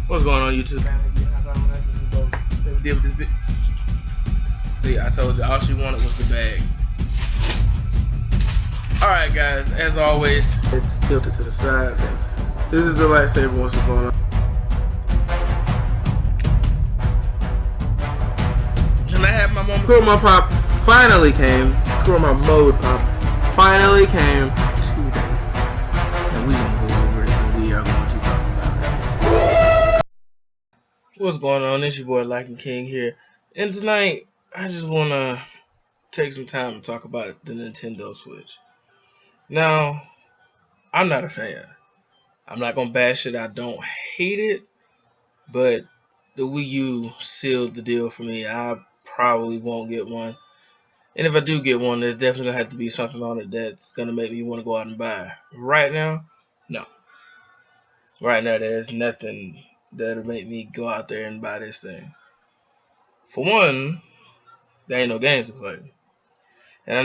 What's going on, YouTube? Deal with this bitch. See, I told you all she wanted was the bag. Alright, guys, as always, it's tilted to the side. This is the lightsaber. What's going on? Can I have my moment? Kurama Pop finally came. Kurama Mode Pop finally came today. And we gonna go over it and we are going to talk about it. What's going on? It's your boy Lycan King here. And tonight, I just wanna take some time to talk about the Nintendo Switch. Now, I'm not a fan. I'm not gonna bash it. I don't hate it, but the Wii U sealed the deal for me. I probably won't get one, and if I do get one, there's definitely gonna have to be something on it that's gonna make me want to go out and buy. Right now, no. Right now, there's nothing that'll make me go out there and buy this thing. For one, there ain't no games to play, and I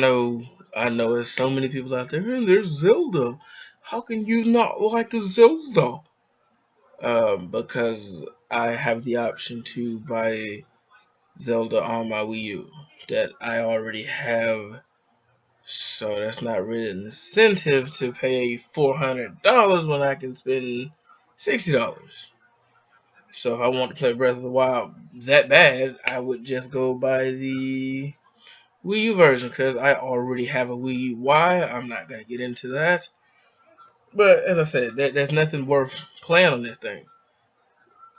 know, there's so many people out there. And there's Zelda. How can you not like a Zelda? Because I have the option to buy Zelda on my Wii U that I already have. So that's not really an incentive to pay $400 when I can spend $60. So if I want to play Breath of the Wild that bad, I would just go buy the Wii U version because I already have a Wii U. Why? I'm not going to get into that. But as I said, there's nothing worth playing on this thing.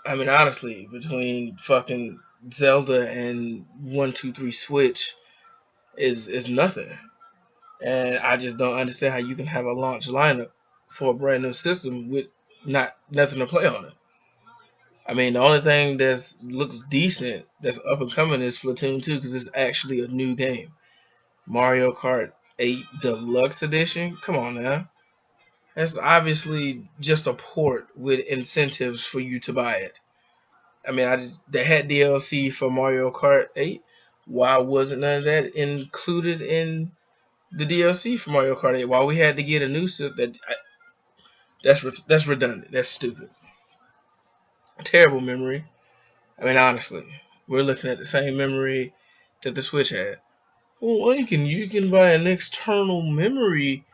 I mean, honestly, between fucking Zelda and 1, 2, 3 Switch is nothing, and I just don't understand how you can have a launch lineup for a brand new system with nothing to play on it. I mean, the only thing that looks decent that's up and coming is Splatoon 2 because it's actually a new game. Mario Kart 8 Deluxe Edition. Come on now, that's obviously just a port with incentives for you to buy it. I mean, they had DLC for Mario Kart 8. Why wasn't none of that included in the DLC for Mario Kart 8? Why we had to get a new system? That's redundant. That's stupid. Terrible memory. I mean, honestly, we're looking at the same memory that the Switch had. Well, you can buy an external memory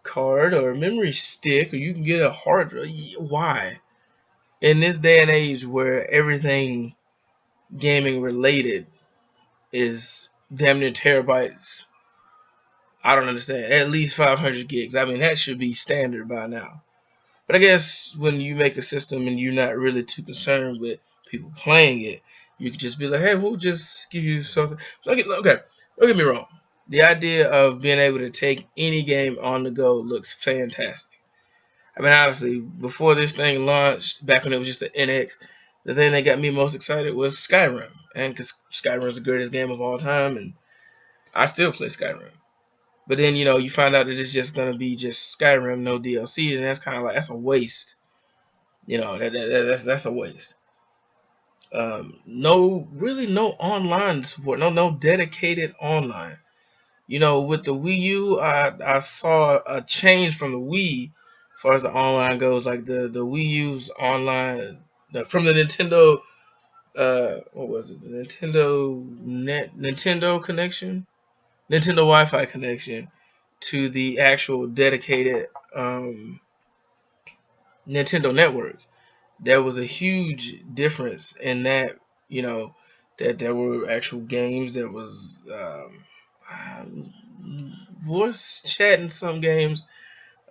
card or a memory stick, or you can get a hard drive. Why? In this day and age where everything gaming related is damn near terabytes. I don't understand. At least 500 gigs. I mean, that should be standard by now. But I guess when you make a system and you're not really too concerned with people playing it, you could just be like, hey, we'll just give you something. Okay, don't get me wrong. The idea of being able to take any game on the go looks fantastic. I mean, honestly, before this thing launched, back when it was just the NX, the thing that got me most excited was Skyrim. And because Skyrim's the greatest game of all time, and I still play Skyrim. But then, you find out that it's just going to be just Skyrim, no DLC, and that's kind of like, that's a waste. That's a waste. No online support, no dedicated online. With the Wii U, I saw a change from the Wii as far as the online goes. Like the Wii U's online from the Nintendo, what was it? The Nintendo connection, Nintendo Wi-Fi connection to the actual dedicated Nintendo network. There was a huge difference in that. That there were actual games. There was voice chat in some games.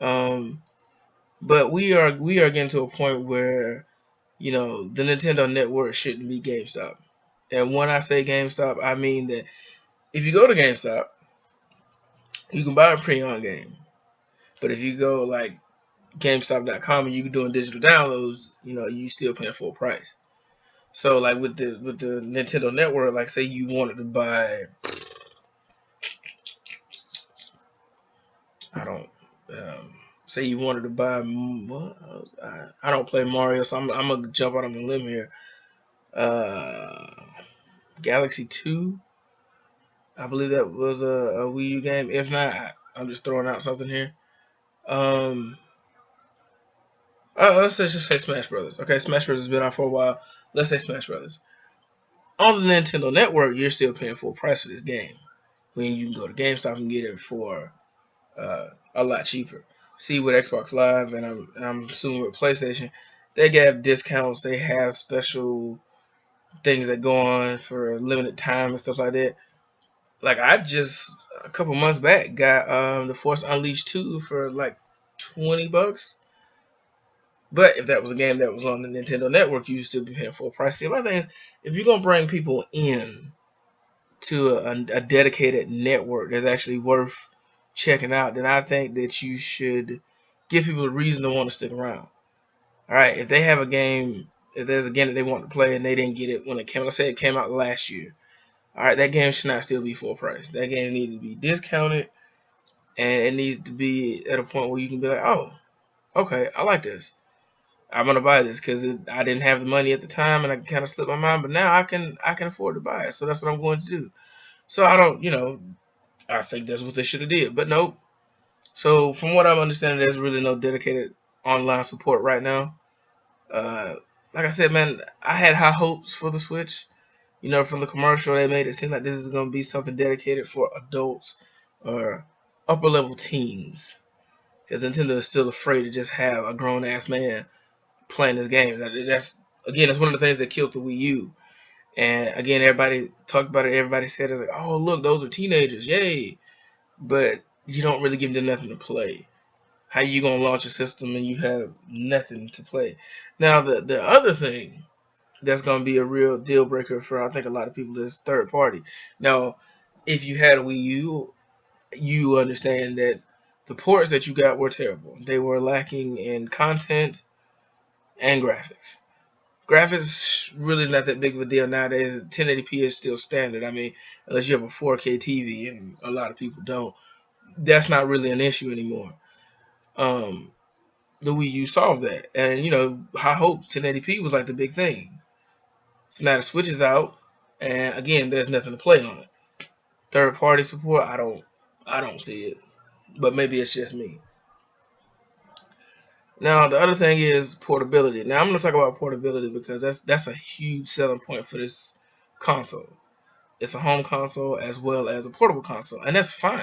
But we are getting to a point where the Nintendo network shouldn't be GameStop. And when I say GameStop, I mean that if you go to GameStop, you can buy a pre-owned game. But if you go like GameStop.com and you can doing digital downloads, you still paying full price. So like with the Nintendo Network, like say you wanted to buy, I don't, say you wanted to buy, what? I don't play Mario, so I'm gonna jump out on a limb here. Uh, Galaxy 2, I believe that was a Wii U game. If not, I'm just throwing out something here. Um, let's just say Smash Brothers. Okay, Smash Brothers has been out for a while. Let's say Smash Brothers. On the Nintendo Network, you're still paying full price for this game. When you can go to GameStop and get it for a lot cheaper. See, with Xbox Live and I'm assuming with PlayStation, they have discounts. They have special things that go on for a limited time and stuff like that. Like I just a couple months back got the Force Unleashed 2 for like $20. But if that was a game that was on the Nintendo Network, you'd still be paying full price. See, my thing is, if you're gonna bring people in to a dedicated network that's actually worth checking out, then I think that you should give people a reason to want to stick around. All right, if they have a game, if there's a game that they want to play and they didn't get it when it came, let's say it came out last year. All right, that game should not still be full price. That game needs to be discounted, and it needs to be at a point where you can be like, oh, okay, I like this. I'm gonna buy this because I didn't have the money at the time, and I kind of slipped my mind. But now I can afford to buy it, so that's what I'm going to do. So I don't, I think that's what they should have did, but nope. So from what I'm understanding, there's really no dedicated online support right now. Uh, like I said, man, I had high hopes for the Switch. From the commercial, they made it seem like this is going to be something dedicated for adults or upper level teens. Because Nintendo is still afraid to just have a grown ass man playing this game. That's one of the things that killed the Wii U. And again, everybody talked about it. Everybody said it's like, oh look, those are teenagers, yay! But you don't really give them nothing to play. How you gonna launch a system and you have nothing to play? Now the other thing that's gonna be a real deal breaker for I think a lot of people is third party. Now, if you had a Wii U, you understand that the ports that you got were terrible. They were lacking in content and graphics. Graphics really not that big of a deal nowadays. 1080p is still standard. I mean, unless you have a 4K TV, and a lot of people don't, that's not really an issue anymore. Um, the Wii U solved that, and high hopes 1080p was like the big thing. So now the Switch is out, and again, there's nothing to play on it. Third party support, I don't see it, but maybe it's just me. Now the other thing is portability. Now I'm going to talk about portability because that's a huge selling point for this console. It's a home console as well as a portable console, and that's fine.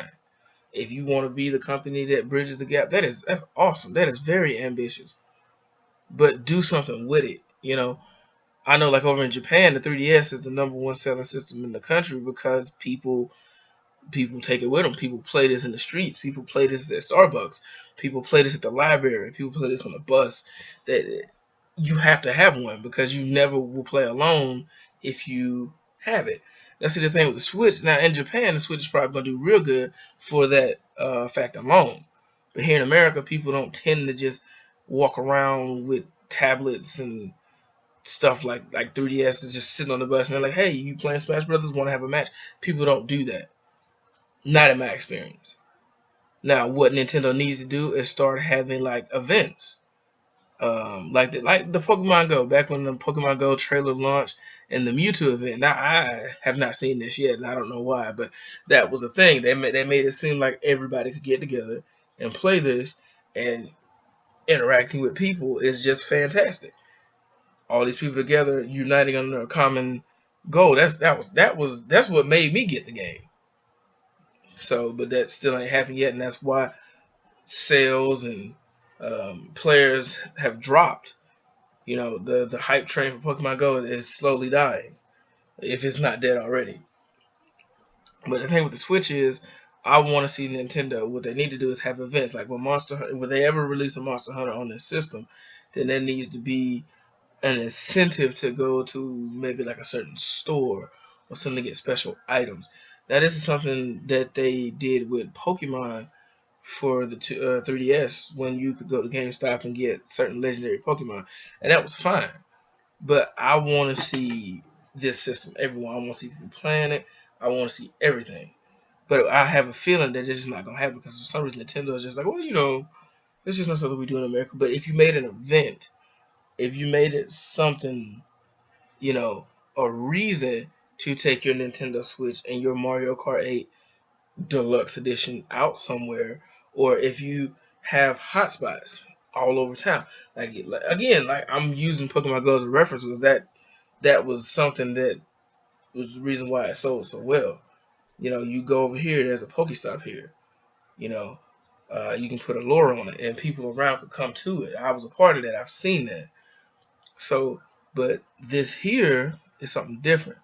If you want to be the company that bridges the gap, that's awesome. That is very ambitious. But do something with it. I know like over in Japan, the 3DS is the number one selling system in the country because people take it with them. People play this in the streets. People play this at Starbucks. People play this at the library. People play this on the bus. That you have to have one because you never will play alone if you have it. That's the thing with the Switch. Now in Japan, the Switch is probably going to do real good for that fact alone. But here in America, people don't tend to just walk around with tablets and stuff like 3DS is just sitting on the bus and they're like, hey, you playing Smash Brothers? Want to have a match? People don't do that. Not in my experience. Now, what Nintendo needs to do is start having like events, like the Pokemon Go. Back when the Pokemon Go trailer launched and the Mewtwo event. Now, I have not seen this yet, and I don't know why, but that was a thing. They made it seem like everybody could get together and play this, and interacting with people is just fantastic. All these people together, uniting under a common goal. That's what made me get the game. So, but that still ain't happened yet, and that's why sales and players have dropped. The hype train for Pokemon Go is slowly dying, if it's not dead already. But the thing with the Switch is, I want to see Nintendo. What they need to do is have events like when they ever release a Monster Hunter on this system, then there needs to be an incentive to go to maybe like a certain store or something to get special items. Now, this is something that they did with Pokemon for the 3DS when you could go to GameStop and get certain legendary Pokemon, and that was fine. But I want to see this system everyone. I want to see people playing it. I want to see everything. But I have a feeling that this is not gonna happen because for some reason Nintendo is just like, well, it's just not something we do in America. But if you made an event, if you made it something, you know, a reason to take your Nintendo Switch and your Mario Kart 8 Deluxe Edition out somewhere, or if you have hotspots. all over town. Like again, like I'm using Pokemon Go as a reference because that was something that was the reason why it sold so well. You know, you go over here, there's a Pokestop here. You know, you can put a lure on it, and people around could come to it. I was a part of that. I've seen that. So, but this here is something different.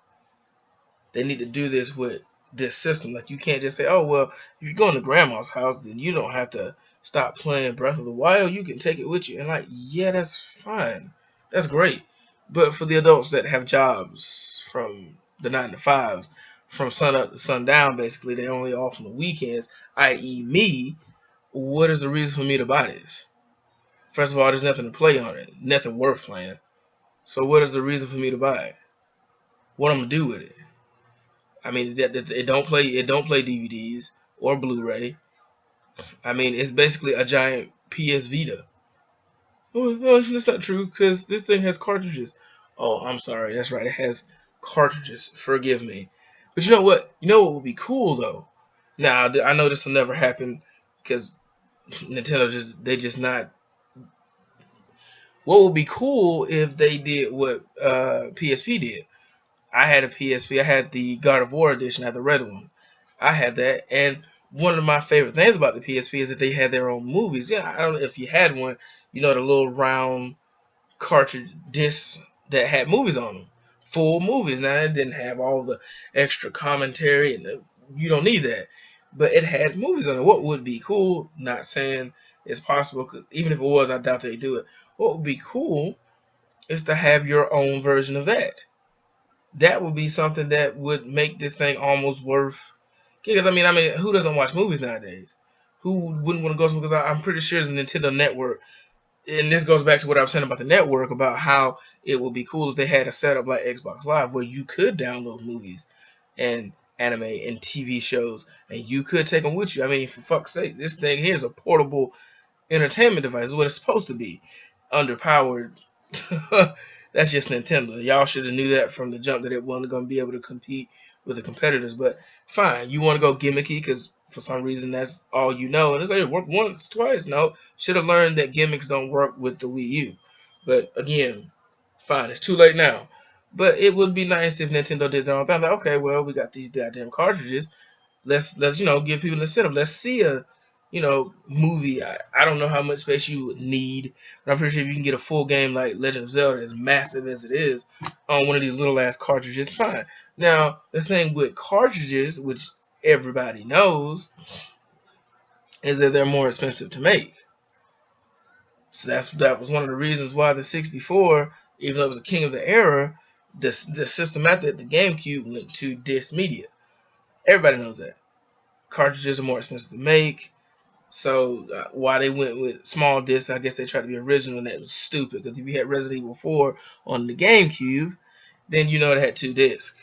They need to do this with this system. Like you can't just say, "Oh well, if you're going to grandma's house, then you don't have to stop playing Breath of the Wild. You can take it with you." And like, yeah, that's fine, that's great. But for the adults that have jobs from the 9 to 5s, from sun up to sundown, basically they only off on the weekends, i.e., me. What is the reason for me to buy this? First of all, there's nothing to play on it, nothing worth playing. So what is the reason for me to buy it? What I'm gonna do with it? I mean, it don't play DVDs or Blu-ray. I mean, it's basically a giant PS Vita. Oh, that's not true because this thing has cartridges. Oh, I'm sorry. That's right. It has cartridges. Forgive me. But you know what? You know what would be cool though. Now I know this will never happen because Nintendo just not. What would be cool if they did what PSP did? I had a PSP. I had the God of War edition. I had the red one. I had that, and one of my favorite things about the PSP is that they had their own movies. Yeah, I don't know if you had one. You know, the little round cartridge discs that had movies on them, full movies. Now it didn't have all the extra commentary, and you don't need that, but it had movies on it. What would be cool? Not saying it's possible, cause even if it was, I doubt they do it. What would be cool is to have your own version of that. That would be something that would make this thing almost worth. Because I mean, who doesn't watch movies nowadays? Who wouldn't want to go? Because I'm pretty sure the Nintendo Network, and this goes back to what I was saying about the network, about how it would be cool if they had a setup like Xbox Live where you could download movies and anime and TV shows, and you could take them with you. I mean, for fuck's sake, this thing here is a portable entertainment device. Is what it's supposed to be. Underpowered. That's just Nintendo. Y'all should have knew that from the jump that it wasn't going to be able to compete with the competitors. But fine, you want to go gimmicky because for some reason that's all you know. And it's like it worked once, twice. No, should have learned that gimmicks don't work with the Wii U. But again, fine, it's too late now. But it would be nice if Nintendo did their own thing. Like, okay, well, we got these goddamn cartridges. Let's give people an incentive. Let's see a movie. I don't know how much space you would need, but I'm pretty sure if you can get a full game like Legend of Zelda, as massive as it is, on one of these little ass cartridges, fine. Now the thing with cartridges, which everybody knows, is that they're more expensive to make. So that was one of the reasons why the 64, even though it was a king of the era, the system after the GameCube went to disc media. Everybody knows that cartridges are more expensive to make. So why they went with small discs, I guess they tried to be original, and that was stupid. Because if you had Resident Evil 4 on the GameCube, then you know it had 2 discs.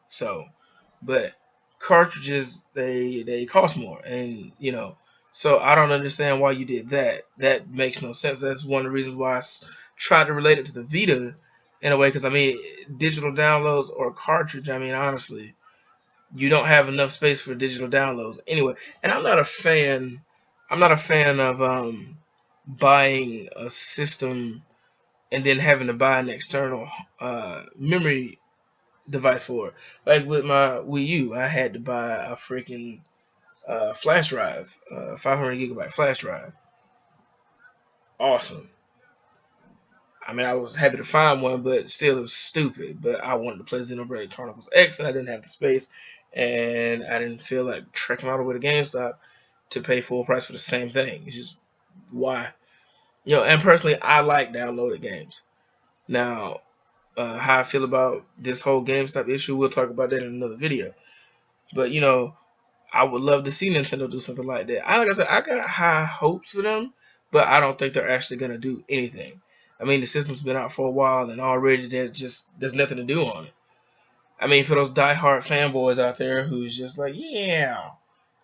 So, but cartridges they cost more, and so I don't understand why you did that. That makes no sense. That's one of the reasons why I tried to relate it to the Vita in a way. Because I mean, digital downloads or cartridge. I mean, honestly, you don't have enough space for digital downloads anyway. And I'm not a fan. I'm not a fan of buying a system and then having to buy an external memory device for it. Like with my Wii U, I had to buy a freaking flash drive, 500 gigabyte flash drive. Awesome. I mean, I was happy to find one, but still, it was stupid. But I wanted to play Xenoblade Chronicles X, and I didn't have the space, and I didn't feel like trekking all the way to GameStop to pay full price for the same thing. It's just why, And personally, I like downloaded games. Now, how I feel about this whole GameStop issue, we'll talk about that in another video. But I would love to see Nintendo do something like that. Like I said, I got high hopes for them, but I don't think they're actually gonna do anything. I mean, the system's been out for a while, and already there's nothing to do on it. I mean, for those diehard fanboys out there who's just like, yeah,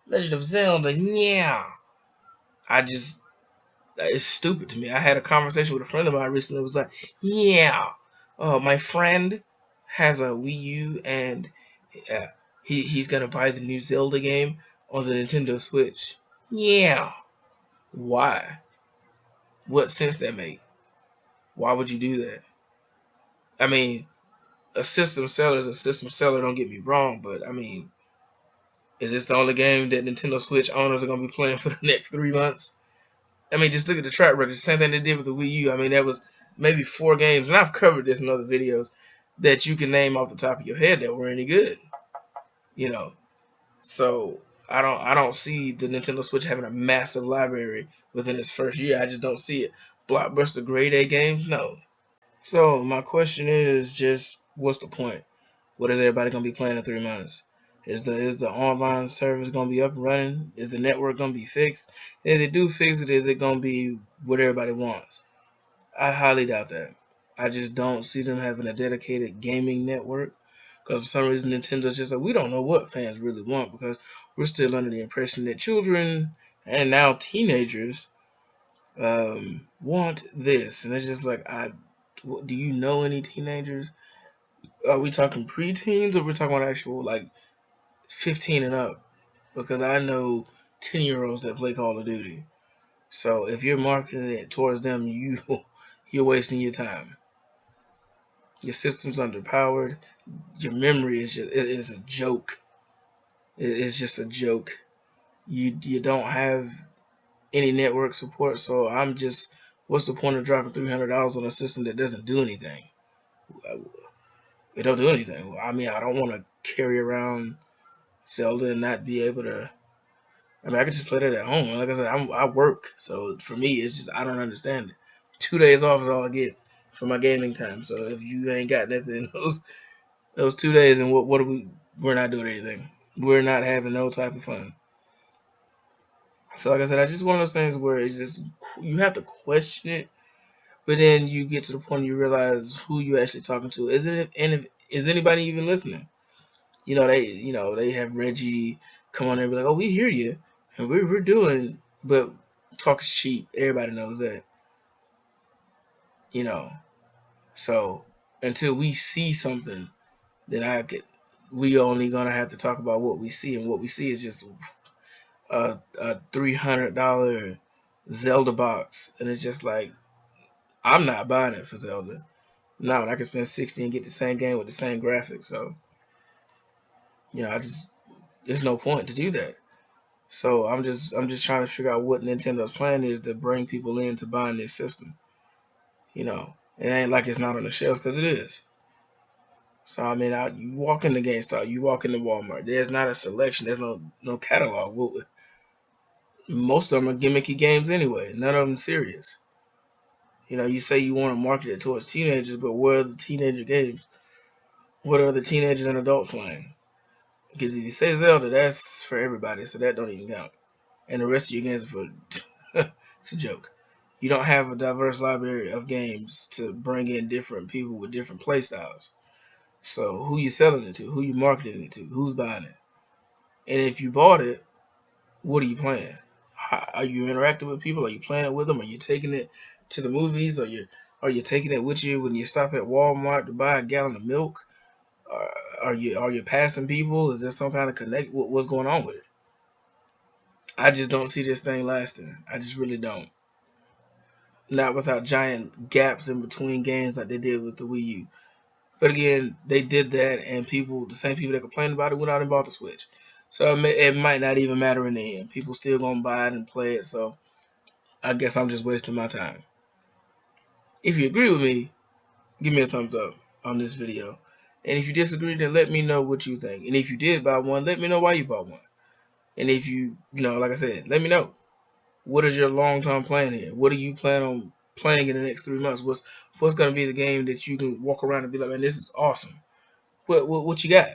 Legend of Zelda, yeah. I just It's stupid to me. I had a conversation with a friend of mine recently. It was like, yeah, my friend has a Wii U, and uh, he's gonna buy the new Zelda game on the Nintendo Switch. Yeah, why? What sense that make? Why would you do that? I mean, a system seller is a system seller, don't get me wrong, but I mean, is this the only game that Nintendo Switch owners are going to be playing for the next 3 months? I mean, just look at the track record. The same thing they did with the Wii U. I mean, that was maybe 4 games, and I've covered this in other videos, that you can name off the top of your head that were any good. You know, so I don't see the Nintendo Switch having a massive library within its first year. I just don't see it. Blockbuster grade A games, no. So my question is just, what's the point? What is everybody gonna be playing in 3 months? Is the online service gonna be up and running? Is the network gonna be fixed? If they do fix it, is it gonna be what everybody wants? I highly doubt that. I just don't see them having a dedicated gaming network, because for some reason Nintendo's just like, we don't know what fans really want, because we're still under the impression that children and now teenagers want this, and it's just like, do you know any teenagers? Are we talking preteens, or we're talking about actual like 15 and up? Because I know 10-year-olds that play Call of Duty. So if you're marketing it towards them, you're wasting your time. Your system's underpowered. Your memory is a joke. It's just a joke. You don't have any network support, so what's the point of dropping $300 on a system that doesn't do anything? It don't do anything. I mean, I don't want to carry around Zelda and not be able to. I mean, I could just play that at home. Like I said, I work, so for me, it's just, I don't understand it. 2 days off is all I get for my gaming time. So if you ain't got nothing those 2 days, and what are we? We're not doing anything. We're not having no type of fun. So like I said, I just one of those things where it's just, you have to question it, but then you get to the point you realize who you actually talking to. Is anybody even listening? They have Reggie come on there and be like, "Oh, we hear you, and we're doing," but talk is cheap. Everybody knows that, you know. So until we see something, then we only gonna have to talk about what we see, and what we see is just a $300 Zelda box, and it's just like, I'm not buying it for Zelda. No, I can spend 60 and get the same game with the same graphics. So there's no point to do that. So I'm just trying to figure out what Nintendo's plan is to bring people into buying this system. It ain't like it's not on the shelves, because it is. So I mean, you walk into GameStop, you walk into Walmart. There's not a selection. There's no catalog. Most of them are gimmicky games anyway. None of them serious. You say you want to market it towards teenagers, but where are the teenager games? What are the teenagers and adults playing? Because if you say Zelda, that's for everybody, so that don't even count. And the rest of your games are for it's a joke. You don't have a diverse library of games to bring in different people with different play styles. So who you selling it to? Who you marketing it to? Who's buying it? And if you bought it, what are you playing? Are you interacting with people? Are you playing it with them? Are you taking it to the movies? Are you taking it with you when you stop at Walmart to buy a gallon of milk? Are you passing people? Is there some kind of connect? What's going on with it? I just don't see this thing lasting. I just really don't. Not without giant gaps in between games like they did with the Wii U. But again, they did that, and the same people that complained about it, went out and bought the Switch. So it might not even matter in the end. People still gonna buy it and play it. So I guess I'm just wasting my time. If you agree with me, give me a thumbs up on this video. And if you disagree, then let me know what you think. And if you did buy one, let me know why you bought one. And if like I said, let me know. What is your long-term plan here? What do you plan on playing in the next 3 months? What's going to be the game that you can walk around and be like, man, this is awesome? What you got?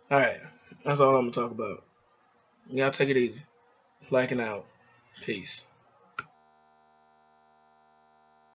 All right, that's all I'm gonna talk about. Y'all take it easy. Lycan out. Peace.